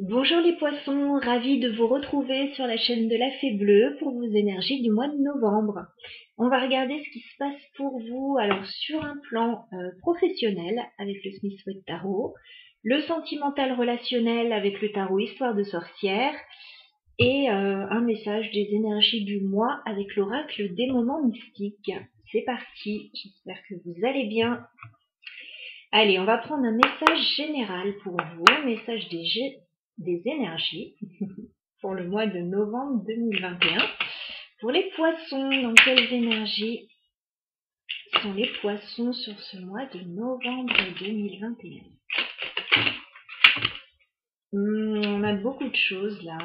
Bonjour les poissons, ravie de vous retrouver sur la chaîne de la Fée Bleue pour vos énergies du mois de novembre. On va regarder ce qui se passe pour vous alors sur un plan professionnel avec le Smith Sweat Tarot, le sentimental relationnel avec le tarot Histoire de sorcière et un message des énergies du mois avec l'oracle des moments mystiques. C'est parti, j'espère que vous allez bien. Allez, on va prendre un message général pour vous, un message des énergies pour le mois de novembre 2021. Pour les poissons, dans quelles énergies sont les poissons sur ce mois de novembre 2021? On a beaucoup de choses là.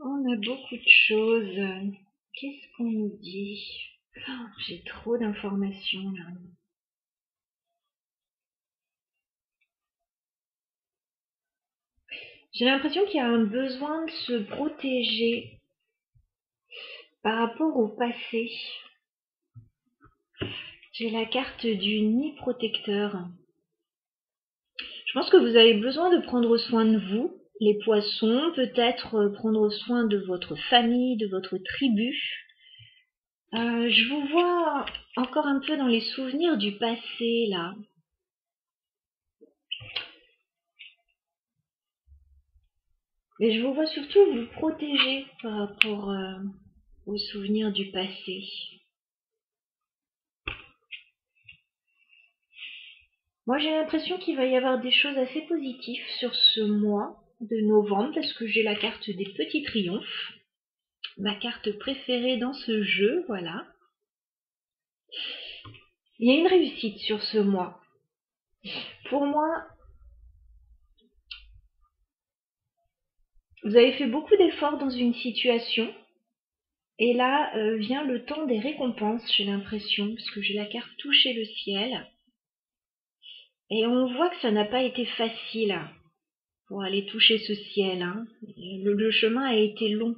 On a beaucoup de choses. Qu'est-ce qu'on nous dit? J'ai trop d'informations là. J'ai l'impression qu'il y a un besoin de se protéger par rapport au passé. J'ai la carte du nid protecteur. Je pense que vous avez besoin de prendre soin de vous, les poissons, peut-être prendre soin de votre famille, de votre tribu. Je vous vois encore un peu dans les souvenirs du passé, là. Mais je vous vois surtout vous protéger par rapport aux souvenirs du passé. Moi, j'ai l'impression qu'il va y avoir des choses assez positives sur ce mois de novembre, parce que j'ai la carte des petits triomphes, ma carte préférée dans ce jeu, voilà. Il y a une réussite sur ce mois. Pour moi, vous avez fait beaucoup d'efforts dans une situation, et là vient le temps des récompenses, j'ai l'impression, parce que j'ai la carte toucher le ciel. Et on voit que ça n'a pas été facile pour aller toucher ce ciel. Hein. Le chemin a été long.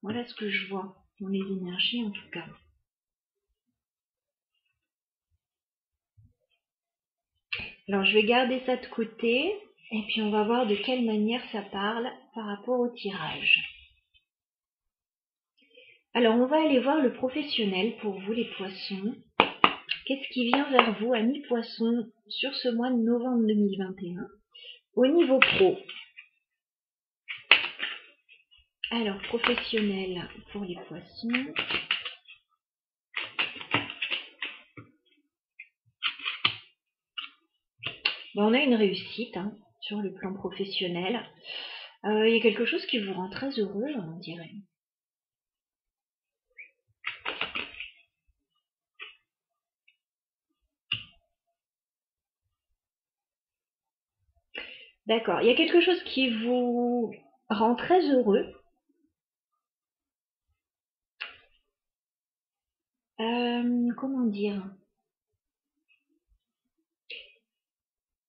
Voilà ce que je vois dans les énergies en tout cas. Alors je vais garder ça de côté et puis on va voir de quelle manière ça parle par rapport au tirage. Alors on va aller voir le professionnel pour vous les poissons. Qu'est-ce qui vient vers vous, amis poissons, sur ce mois de novembre 2021 au niveau pro? Alors professionnel pour les poissons. On a une réussite sur le plan professionnel. Il y a quelque chose qui vous rend très heureux, on dirait. D'accord. Il y a quelque chose qui vous rend très heureux. Comment dire?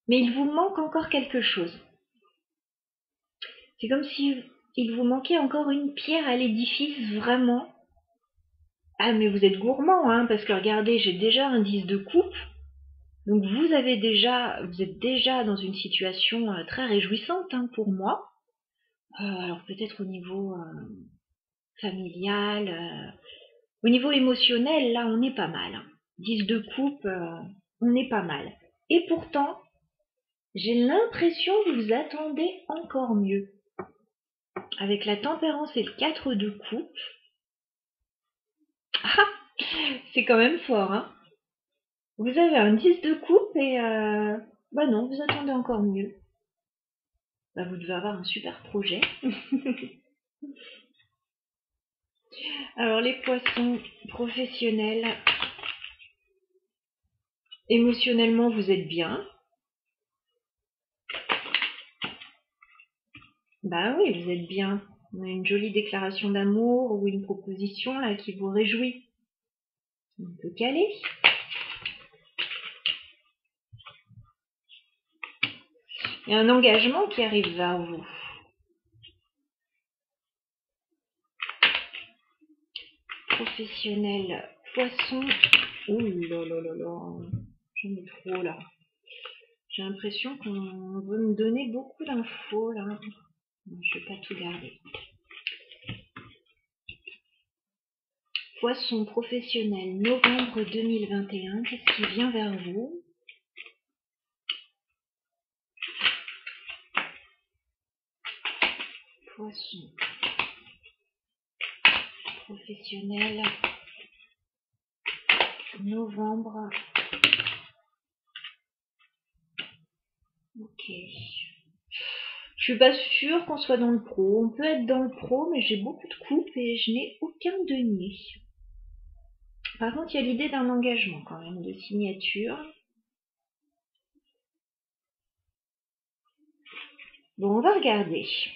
Mais il vous manque encore quelque chose. C'est comme si il vous manquait encore une pierre à l'édifice, vraiment. Ah, mais vous êtes gourmand, hein, parce que regardez, j'ai déjà un 10 de coupe. Donc vous êtes déjà dans une situation très réjouissante pour moi. Alors peut-être au niveau familial, au niveau émotionnel, là on est pas mal. 10 de coupe, on est pas mal. Et pourtant, j'ai l'impression que vous attendez encore mieux. Avec la tempérance et le 4 de coupe. Ah, c'est quand même fort, hein. Vous avez un 10 de coupe et bah non, vous attendez encore mieux. Bah vous devez avoir un super projet. Alors les poissons professionnels, émotionnellement vous êtes bien. Bah oui, vous êtes bien. On a une jolie déclaration d'amour ou une proposition là qui vous réjouit. On peut caler. Il y a un engagement qui arrive vers vous. Professionnel, poisson. Ouh là là là là. J'en ai trop là. J'ai l'impression qu'on veut me donner beaucoup d'infos là. Non, je vais pas tout garder. Poisson professionnel, novembre 2021. Qu'est-ce qui vient vers vous? Poisson professionnel, novembre. Ok. Je suis pas sûre qu'on soit dans le pro. On peut être dans le pro, mais j'ai beaucoup de coupes et je n'ai aucun denier. Par contre, il y a l'idée d'un engagement quand même, de signature. Bon, on va regarder ce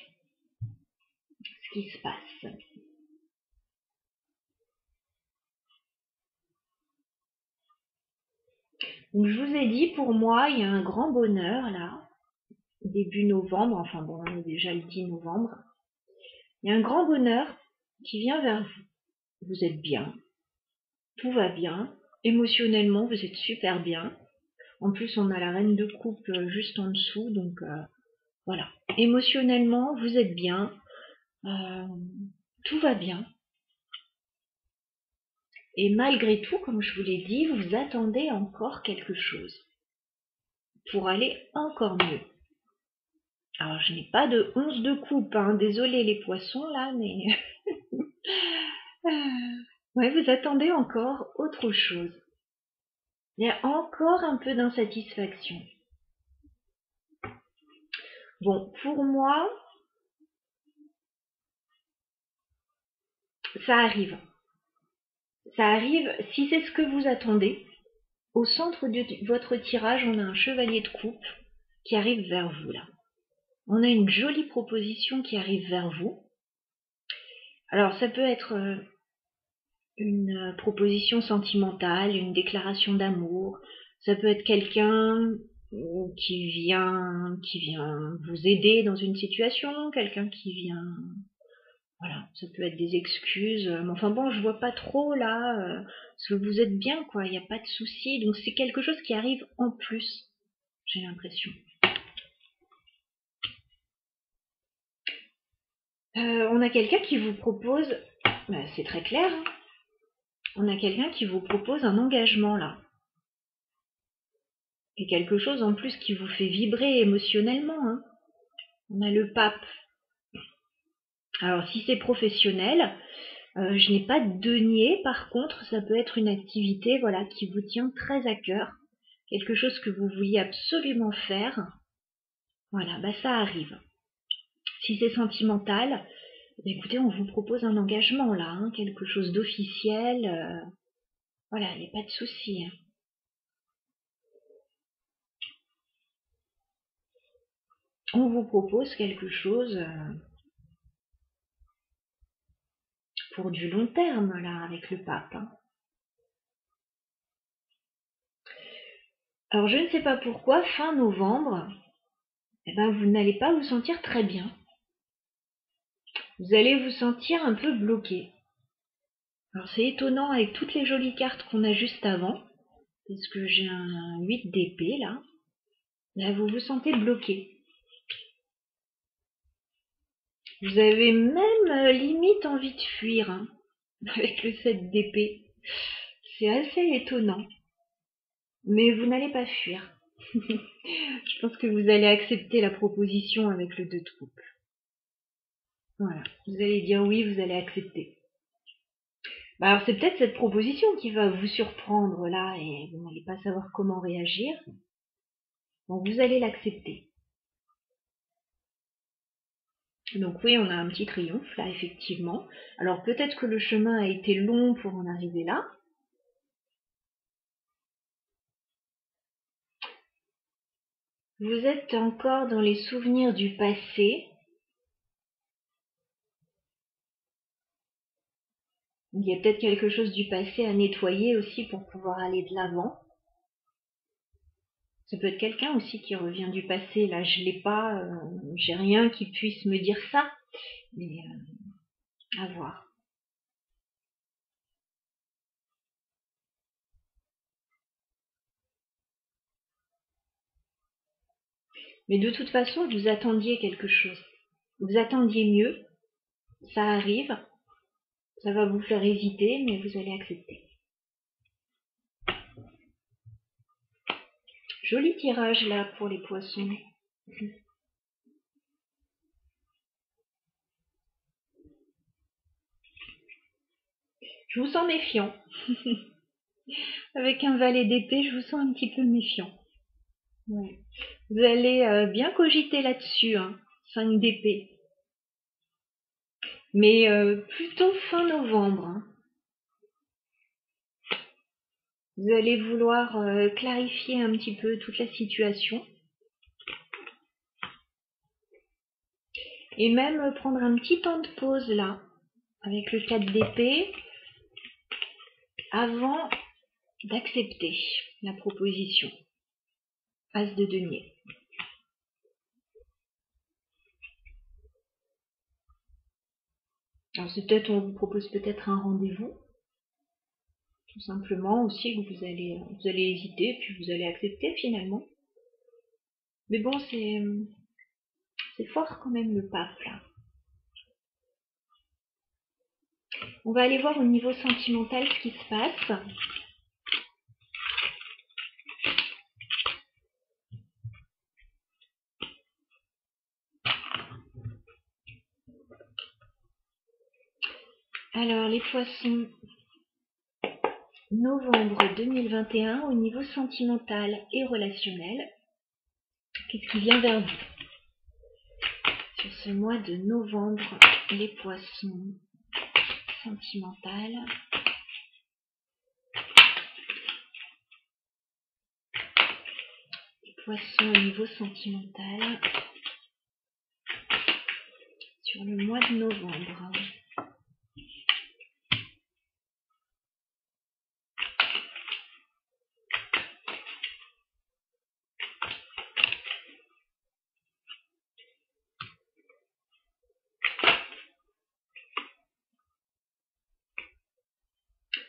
qui se passe. Donc, je vous ai dit, pour moi, il y a un grand bonheur là, début novembre, enfin bon, on est déjà le 10 novembre. Il y a un grand bonheur qui vient vers vous. Vous êtes bien, tout va bien, émotionnellement, vous êtes super bien. En plus, on a la reine de coupe juste en dessous, donc voilà. Émotionnellement, vous êtes bien, tout va bien. Et malgré tout, comme je vous l'ai dit, vous attendez encore quelque chose pour aller encore mieux. Alors, je n'ai pas de 11 de coupe, hein. Désolé les poissons là, mais ouais, vous attendez encore autre chose. Il y a encore un peu d'insatisfaction. Bon, pour moi, ça arrive. Ça arrive si c'est ce que vous attendez. Au centre de votre tirage, on a un chevalier de coupe qui arrive vers vous là. On a une jolie proposition qui arrive vers vous. Alors ça peut être une proposition sentimentale, une déclaration d'amour. Ça peut être quelqu'un qui vient vous aider dans une situation, quelqu'un qui vient, voilà, ça peut être des excuses. Mais enfin bon, je vois pas trop là, parce que vous êtes bien quoi, il n'y a pas de souci. Donc c'est quelque chose qui arrive en plus, j'ai l'impression. On a quelqu'un qui vous propose, c'est très clair, hein. On a quelqu'un qui vous propose un engagement là. Et quelque chose en plus qui vous fait vibrer émotionnellement, hein. On a le pape. Alors si c'est professionnel, je n'ai pas de denier, par contre ça peut être une activité voilà, qui vous tient très à cœur, quelque chose que vous vouliez absolument faire, voilà, bah ça arrive. Si c'est sentimental, bah écoutez, on vous propose un engagement là, hein, quelque chose d'officiel, voilà, il n'y a pas de souci. Hein. On vous propose quelque chose pour du long terme là, avec le pape. Hein. Alors je ne sais pas pourquoi, fin novembre, eh ben, vous n'allez pas vous sentir très bien. Vous allez vous sentir un peu bloqué. Alors c'est étonnant avec toutes les jolies cartes qu'on a juste avant, parce que j'ai un 8 d'épée là. Là vous vous sentez bloqué. Vous avez même limite envie de fuir hein, avec le 7 d'épée. C'est assez étonnant. Mais vous n'allez pas fuir. Je pense que vous allez accepter la proposition avec le 2 de coupe. Voilà, vous allez dire oui, vous allez accepter. Bah alors c'est peut-être cette proposition qui va vous surprendre là et vous n'allez pas savoir comment réagir. Donc vous allez l'accepter. Donc oui, on a un petit triomphe là, effectivement. Alors peut-être que le chemin a été long pour en arriver là. Vous êtes encore dans les souvenirs du passé. Il y a peut-être quelque chose du passé à nettoyer aussi pour pouvoir aller de l'avant. Ça peut être quelqu'un aussi qui revient du passé. Là, je l'ai pas, j'ai rien qui puisse me dire ça. Mais à voir. Mais de toute façon, vous attendiez quelque chose. Vous attendiez mieux. Ça arrive. Ça va vous faire hésiter, mais vous allez accepter. Joli tirage là pour les poissons. Je vous sens méfiant. Avec un valet d'épée, je vous sens un petit peu méfiant. Ouais. Vous allez bien cogiter là-dessus, hein. 5 d'épée. Mais plutôt fin novembre. Hein. Vous allez vouloir clarifier un petit peu toute la situation. Et même prendre un petit temps de pause là, avec le 4 d'épée, avant d'accepter la proposition. As de denier. Alors c'est peut-être, on vous propose peut-être un rendez-vous. Tout simplement aussi que vous allez hésiter, puis vous allez accepter finalement. Mais bon, c'est fort quand même le pape là. On va aller voir au niveau sentimental ce qui se passe. Alors les poissons, novembre 2021 au niveau sentimental et relationnel. Qu'est-ce qui vient vers vous sur ce mois de novembre, les poissons sentimental? Les poissons au niveau sentimental sur le mois de novembre.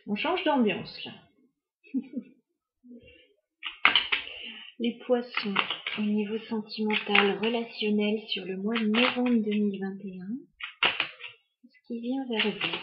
On change d'ambiance là. Les poissons au niveau sentimental, relationnel sur le mois de novembre 2021. Ce qui vient vers vous.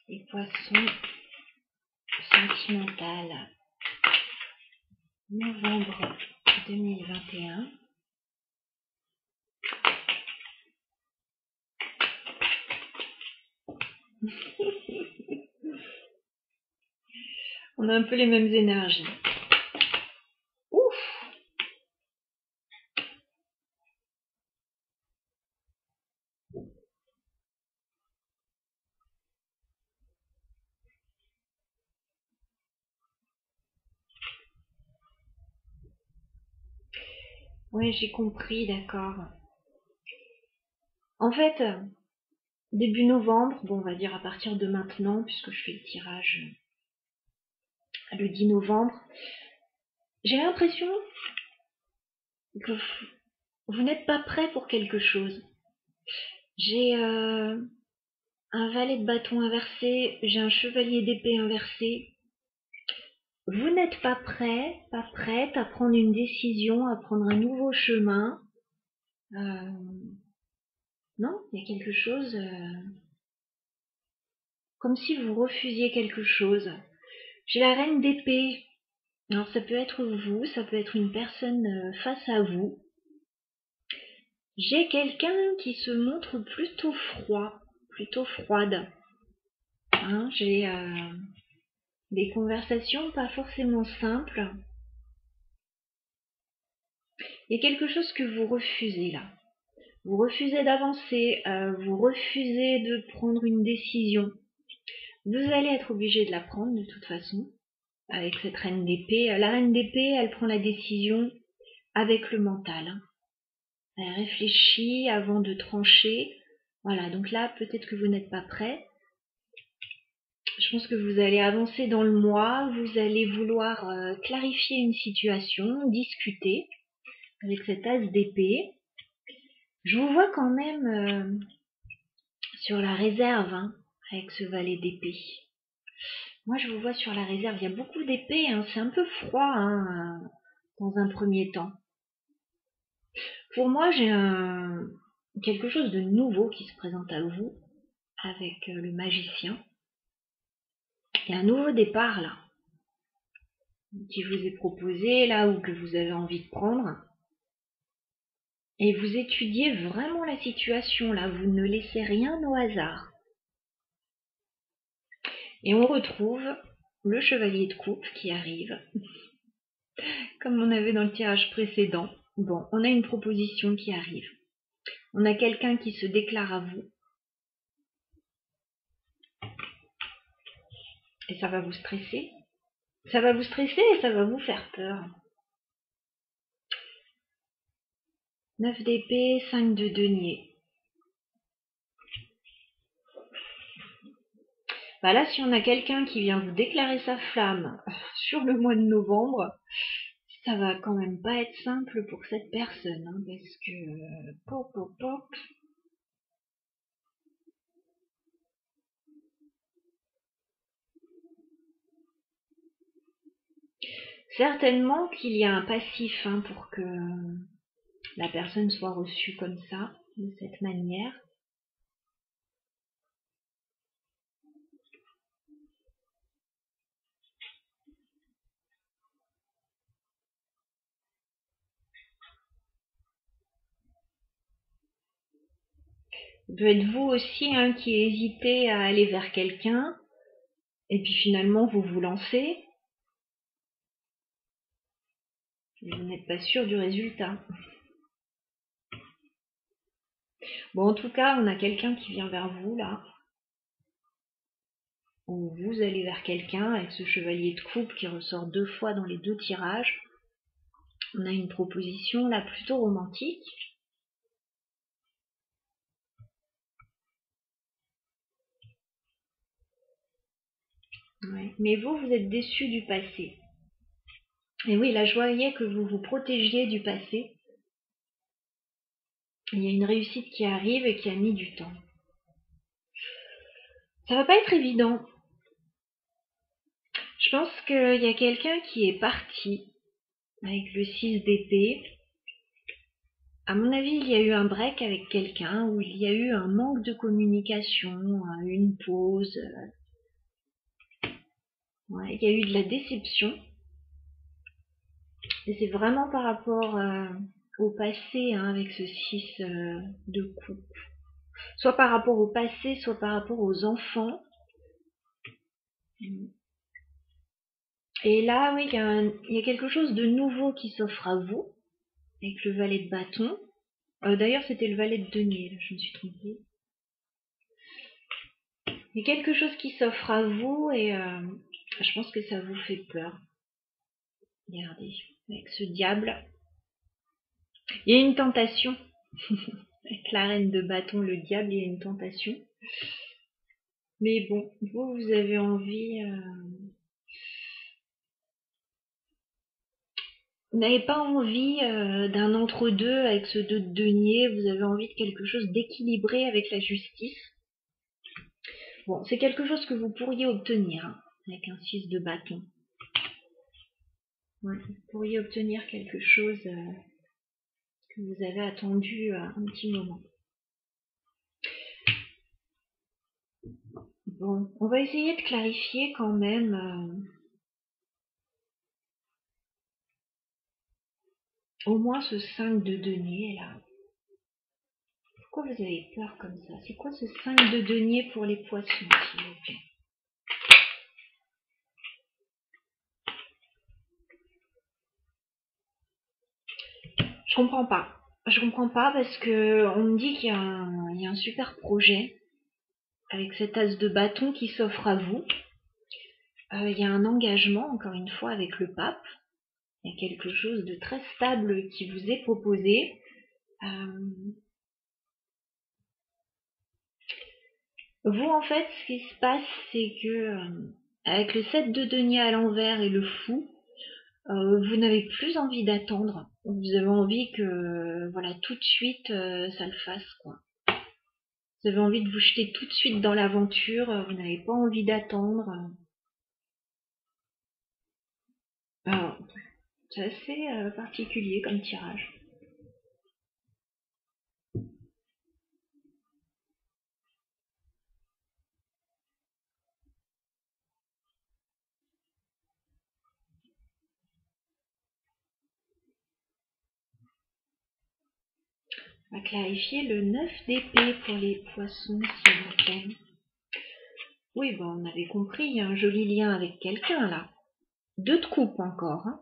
Les poissons sentimental, novembre 2021. On a un peu les mêmes énergies. Ouf! Ouais, j'ai compris, d'accord. En fait, début novembre, bon, on va dire à partir de maintenant, puisque je fais le tirage le 10 novembre, j'ai l'impression que vous n'êtes pas prêt pour quelque chose. J'ai un valet de bâton inversé, j'ai un chevalier d'épée inversé. Vous n'êtes pas prêt, pas prête à prendre une décision, à prendre un nouveau chemin. Non, il y a quelque chose comme si vous refusiez quelque chose. J'ai la reine d'épée. Alors ça peut être vous, ça peut être une personne face à vous. J'ai quelqu'un qui se montre plutôt froid, plutôt froide. Hein, j'ai des conversations pas forcément simples. Il y a quelque chose que vous refusez là. Vous refusez d'avancer, vous refusez de prendre une décision. Vous allez être obligé de la prendre de toute façon, avec cette reine d'épée. La reine d'épée, elle prend la décision avec le mental. Hein. Elle réfléchit avant de trancher. Voilà, donc là, peut-être que vous n'êtes pas prêt. pense que vous allez avancer dans le mois, vous allez vouloir clarifier une situation, discuter avec cet as d'épée. Je vous vois quand même sur la réserve, hein, avec ce valet d'épée. Moi, je vous vois sur la réserve. Il y a beaucoup d'épées, hein. C'est un peu froid, hein, dans un premier temps. Pour moi, j'ai quelque chose de nouveau qui se présente à vous avec le magicien. Il y a un nouveau départ là qui vous est proposé là ou que vous avez envie de prendre. Et vous étudiez vraiment la situation là. Vous ne laissez rien au hasard. Et on retrouve le chevalier de coupe qui arrive, comme on avait dans le tirage précédent. Bon, on a une proposition qui arrive. On a quelqu'un qui se déclare à vous. Et ça va vous stresser. Ça va vous stresser et ça va vous faire peur. 9 d'épée, 5 de denier. Bah là, si on a quelqu'un qui vient vous déclarer sa flamme sur le mois de novembre, ça va quand même pas être simple pour cette personne, hein, parce que pop, pop, pop. Certainement qu'il y a un passif, hein, pour que la personne soit reçue comme ça, de cette manière. Ça peut être vous aussi, hein, qui hésitez à aller vers quelqu'un, et puis finalement vous vous lancez, et vous n'êtes pas sûr du résultat. Bon, en tout cas, on a quelqu'un qui vient vers vous là, ou vous allez vers quelqu'un avec ce chevalier de coupe qui ressort 2 fois dans les 2 tirages. On a une proposition là plutôt romantique. Ouais. Mais vous êtes déçu du passé. Et oui, là je voyais que vous vous protégiez du passé. Il y a une réussite qui arrive et qui a mis du temps. Ça va pas être évident. Je pense qu'il y a quelqu'un qui est parti avec le 6 d'épée. À mon avis, il y a eu un break avec quelqu'un, où il y a eu un manque de communication, une pause. Ouais, il y a eu de la déception. Et c'est vraiment par rapport au passé, hein, avec ce 6 de coupe. Soit par rapport au passé, soit par rapport aux enfants. Et là, oui, il y a quelque chose de nouveau qui s'offre à vous, avec le valet de bâton. D'ailleurs, c'était le valet de denier, là, je me suis trompée. Il y a quelque chose qui s'offre à vous et je pense que ça vous fait peur. Regardez, avec ce diable. Il y a une tentation. Avec la reine de bâton, le diable, il y a une tentation. Mais bon, vous avez envie... Vous n'avez pas envie d'un entre-deux avec ce 2 de denier, vous avez envie de quelque chose d'équilibré avec la justice. Bon, c'est quelque chose que vous pourriez obtenir, hein, avec un 6 de bâton. Ouais, vous pourriez obtenir quelque chose que vous avez attendu un petit moment. Bon, on va essayer de clarifier quand même au moins ce 5 de denier là. Pourquoi vous avez peur comme ça? C'est quoi ce 5 de denier pour les poissons, s'il vous plaît? Je comprends pas. Je comprends pas parce que on me dit qu'il y a un super projet avec cet as de bâton qui s'offre à vous. Il y a un engagement, encore une fois, avec le pape. Il y a quelque chose de très stable qui vous est proposé. Vous, en fait, ce qui se passe, c'est que avec le 7 de denier à l'envers et le fou, vous n'avez plus envie d'attendre. Vous avez envie que, voilà, tout de suite, ça le fasse, quoi. Vous avez envie de vous jeter tout de suite dans l'aventure. Vous n'avez pas envie d'attendre. Alors, c'est assez particulier comme tirage. On va clarifier le 9 d'épée pour les poissons, s'il vous plaît. Oui, bon, on avait compris, il y a un joli lien avec quelqu'un, là. 2 de coupe encore, hein.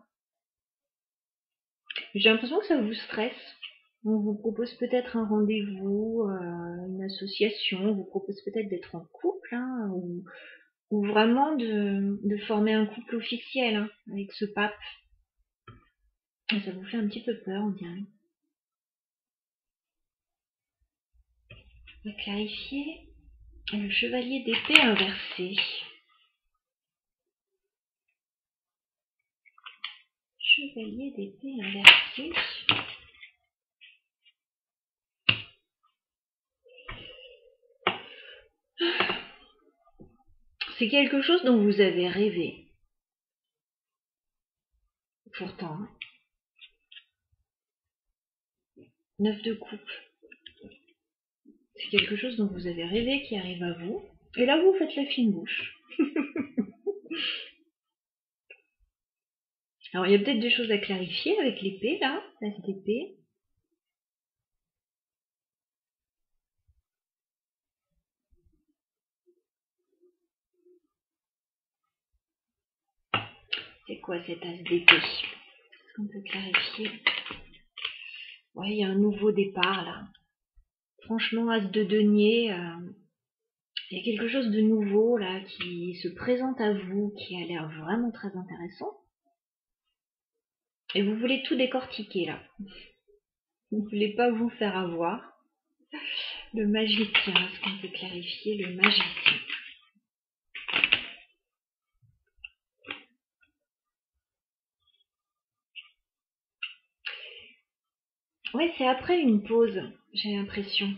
J'ai l'impression que ça vous stresse. On vous propose peut-être un rendez-vous, une association, on vous propose peut-être d'être en couple, hein, ou vraiment de former un couple officiel, hein, avec ce pape. Et ça vous fait un petit peu peur, on dirait. On va clarifier le chevalier d'épée inversé. Chevalier d'épée inversé. C'est quelque chose dont vous avez rêvé. Pourtant, 9 de coupe. C'est quelque chose dont vous avez rêvé qui arrive à vous. Et là, vous faites la fine bouche. Alors, il y a peut-être des choses à clarifier avec l'épée, là, cette épée. C'est quoi cet as d'épée? Est-ce qu'on peut clarifier? Ouais, il y a un nouveau départ, là. Franchement, as de denier, il y a quelque chose de nouveau, là, qui se présente à vous, qui a l'air vraiment très intéressant. Et vous voulez tout décortiquer, là. Vous ne voulez pas vous faire avoir. Le magicien, est-ce qu'on peut clarifier le magicien? Ouais, c'est après une pause, j'ai l'impression.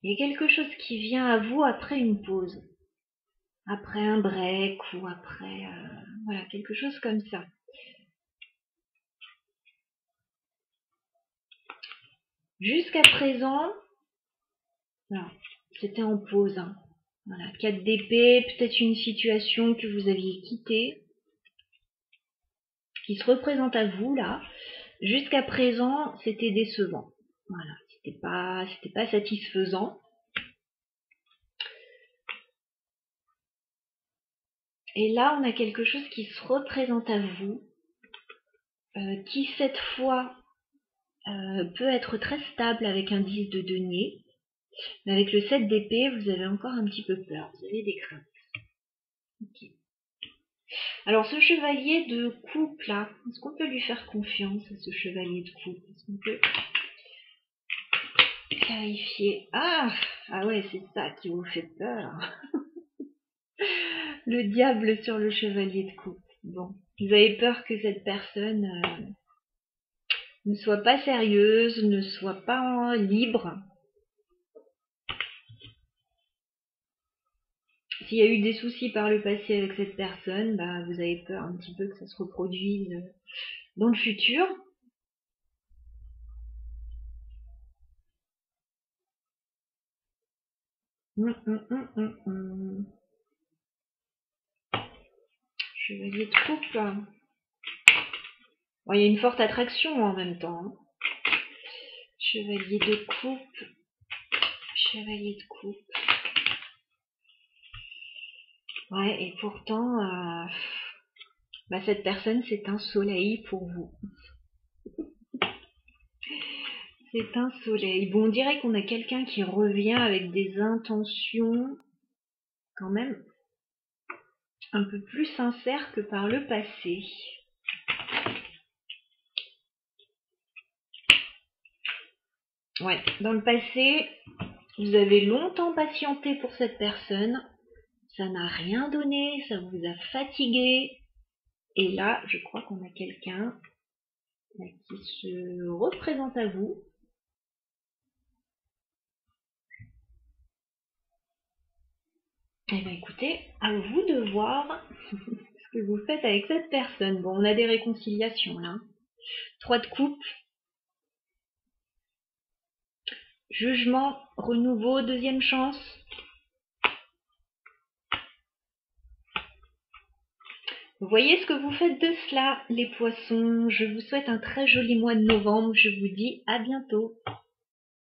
Il y a quelque chose qui vient à vous après une pause. Après un break ou après... voilà, quelque chose comme ça. Jusqu'à présent, c'était en pause. Hein. Voilà, 4 d'épée, peut-être une situation que vous aviez quittée, qui se représente à vous là. Jusqu'à présent, c'était décevant. Voilà, c'était pas satisfaisant. Et là, on a quelque chose qui se représente à vous, qui cette fois peut être très stable avec un 10 de denier. Mais avec le 7 d'épée, vous avez encore un petit peu peur, vous avez des craintes. Okay. Alors ce chevalier de coupe là, est-ce qu'on peut lui faire confiance à ce chevalier de coupe? Est-ce qu'on peut clarifier? Ah ouais, c'est ça qui vous fait peur. Le diable sur le chevalier de coupe. Bon, vous avez peur que cette personne ne soit pas sérieuse, ne soit pas libre. S'il y a eu des soucis par le passé avec cette personne, bah, vous avez peur un petit peu que ça se reproduise dans le futur. Chevalier de coupe. Bon, il y a une forte attraction en même temps. Hein. Chevalier de coupe. Chevalier de coupe. Ouais, et pourtant, bah, cette personne, c'est un soleil pour vous. C'est un soleil. Bon, on dirait qu'on a quelqu'un qui revient avec des intentions quand même un peu plus sincères que par le passé. Ouais, dans le passé, Vous avez longtemps patienté pour cette personne, ça n'a rien donné, ça vous a fatigué. Et là, je crois qu'on a quelqu'un qui se représente à vous. Eh bien écoutez, à vous de voir ce que vous faites avec cette personne. Bon, on a des réconciliations là. 3 de coupe, jugement, renouveau, deuxième chance. Vous voyez ce que vous faites de cela, les poissons. Je vous souhaite un très joli mois de novembre. Je vous dis à bientôt.